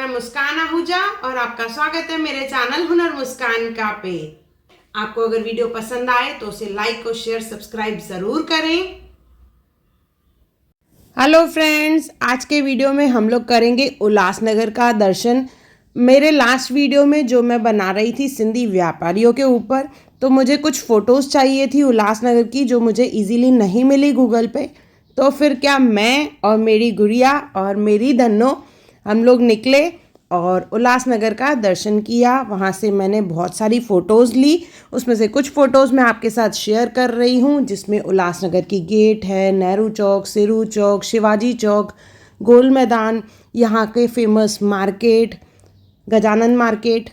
मैं मुस्कान आहूजा और आपका स्वागत है मेरे चैनल हुनर मुस्कान का पे। आपको अगर वीडियो पसंद आए तो उसे लाइक और शेयर सब्सक्राइब ज़रूर करें। हेलो फ्रेंड्स, आज के वीडियो में हम लोग करेंगे उल्लासनगर का दर्शन। मेरे लास्ट वीडियो में जो मैं बना रही थी सिंधी व्यापारियों के ऊपर, तो मुझे कुछ फ़ोटोज़ चाहिए थी उल्लासनगर की जो मुझे इजीली नहीं मिली गूगल पे। तो फिर क्या मैं और मेरी गुड़िया और मेरी धन्नो हम लोग निकले और उल्लासनगर का दर्शन किया। वहाँ से मैंने बहुत सारी फ़ोटोज़ ली, उसमें से कुछ फ़ोटोज़ मैं आपके साथ शेयर कर रही हूँ, जिसमें उल्लासनगर की गेट है, नेहरू चौक, सिरू चौक, शिवाजी चौक, गोल मैदान, यहाँ के फेमस मार्केट गजानन मार्केट।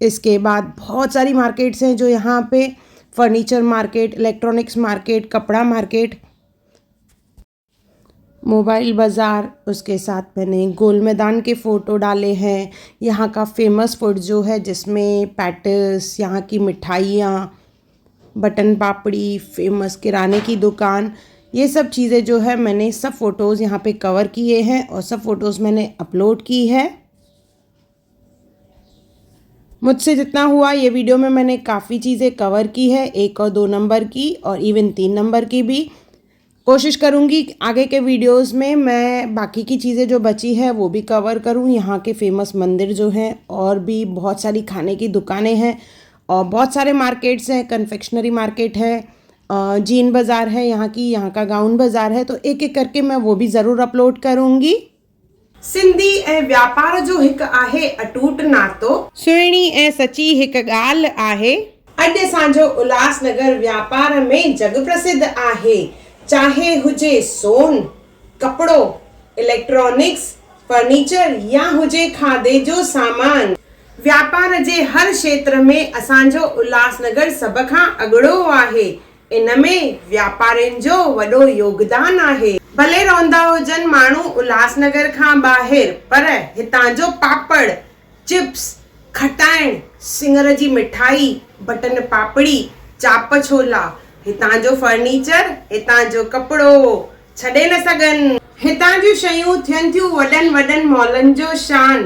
इसके बाद बहुत सारी मार्केट्स हैं जो यहाँ पे फर्नीचर मार्केट, इलेक्ट्रॉनिक्स मार्केट, कपड़ा मार्केट, मोबाइल बाज़ार। उसके साथ मैंने गोल मैदान के फ़ोटो डाले हैं, यहाँ का फेमस फूड जो है जिसमें पैटिस, यहाँ की मिठाइयाँ, बटन पापड़ी, फेमस किराने की दुकान, ये सब चीज़ें जो है मैंने सब फ़ोटोज़ यहाँ पे कवर किए हैं और सब फ़ोटोज़ मैंने अपलोड की है। मुझसे जितना हुआ ये वीडियो में मैंने काफ़ी चीज़ें कवर की है, 1 और 2 नंबर की और इवन 3 नंबर की भी। कोशिश करूँगी आगे के वीडियोस में मैं बाकी की चीज़ें जो बची है वो भी कवर करूँ। यहाँ के फेमस मंदिर जो हैं और भी बहुत सारी खाने की दुकानें हैं और बहुत सारे मार्केट्स हैं। कन्फेक्शनरी मार्केट है, जीन बाज़ार है यहाँ का गाउन बाज़ार है, तो एक एक करके मैं वो भी ज़रूर अपलोड करूँगी। सिंधी ऐं व्यापार जो हिकु आहे अटूट नातो, सुहिणी ऐं सची हिकु ॻाल्हि आहे। अॼु असांजो उल्लासनगर व्यापार में जग प्रसिद्ध आहे। चाहे हुजे सोन, कपड़ो, इलेक्ट्रॉनिक्स, फर्नीचर या हुजे खाधे जो सामान, व्यापार जे हर क्षेत्र में असांजो उल्लासनगर सभ खां अॻिणो आहे। इन में व्यापारियुनि जो वॾो योगदान आहे। भले रहंदा हुजनि माण्हू उल्लासनगर खां ॿाहिरि, पर हितां जो पापड़, चिप्स, खटाइण, सिङर जी मिठाई, बटन पापड़ी, चाप छोला, हितां जो फर्नीचर, हितां जो कपिड़ो छॾे न सघनि। हितां जूं शयूं थियनि थियूं वॾनि वॾनि मॉलनि जो शान।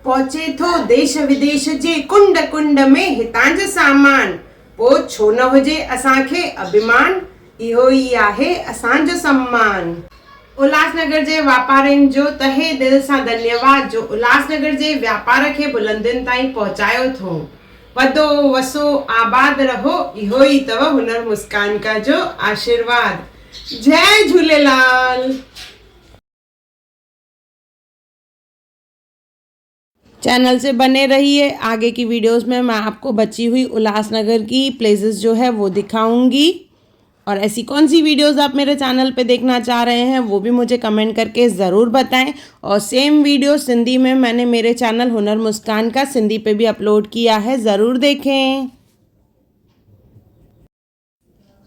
पहुचे थो देश विदेश जे कुंड कुंड में हितां जो सामान। पोइ छो न हुजे असांखे अभिमान, इहो ई आहे असांजो सम्मान। उल्लासनगर जे वापारियुनि जो तहे दिल सां धन्यवाद जो उल्लासनगर जे व्यापार खे बुलंदियुनि ताईं पहुचायो थो। वधो वसो आबाद रहो, इहो ई अथव हुनर मुस्कान का जो आशीर्वाद। जय झूलेलाल। चैनल से बने रहिए, आगे की वीडियोस में मैं आपको बची हुई उल्लासनगर की प्लेसेस जो है वो दिखाऊंगी। और ऐसी कौन सी वीडियोस आप मेरे चैनल पे देखना चाह रहे हैं वो भी मुझे कमेंट करके ज़रूर बताएं। और सेम वीडियो सिंधी में मैंने मेरे चैनल हुनर मुस्कान का सिंधी पे भी अपलोड किया है, ज़रूर देखें।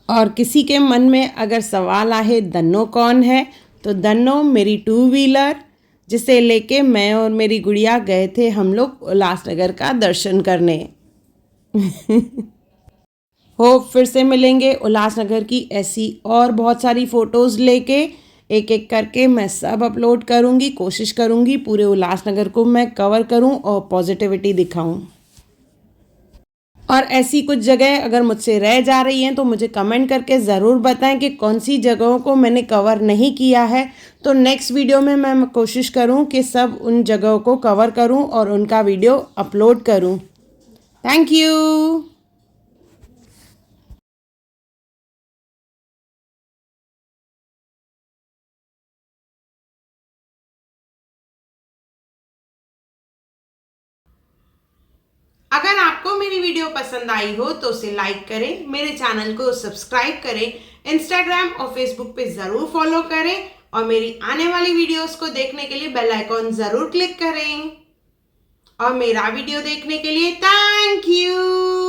और किसी के मन में अगर सवाल आहे धन्नो कौन है, तो धन्नो मेरी 2 व्हीलर जिसे लेके मैं और मेरी गुड़िया गए थे हम लोग उल्लासनगर का दर्शन करने। हो फिर से मिलेंगे उल्लासनगर की ऐसी और बहुत सारी फ़ोटोज़ लेके, एक एक करके मैं सब अपलोड करूँगी। कोशिश करूँगी पूरे उल्लासनगर को मैं कवर करूँ और पॉजिटिविटी दिखाऊँ। और ऐसी कुछ जगह अगर मुझसे रह जा रही हैं तो मुझे कमेंट करके ज़रूर बताएं कि कौन सी जगहों को मैंने कवर नहीं किया है। तो नेक्स्ट वीडियो में मैं कोशिश करूं कि सब उन जगहों को कवर करूं और उनका वीडियो अपलोड करूं। Thank you. अगर आपको मेरी वीडियो पसंद आई हो तो उसे लाइक करें, मेरे चैनल को सब्सक्राइब करें, इंस्टाग्राम और फेसबुक पे ज़रूर फॉलो करें और मेरी आने वाली वीडियोस को देखने के लिए बेल आइकॉन ज़रूर क्लिक करें। और मेरा वीडियो देखने के लिए थैंक यू।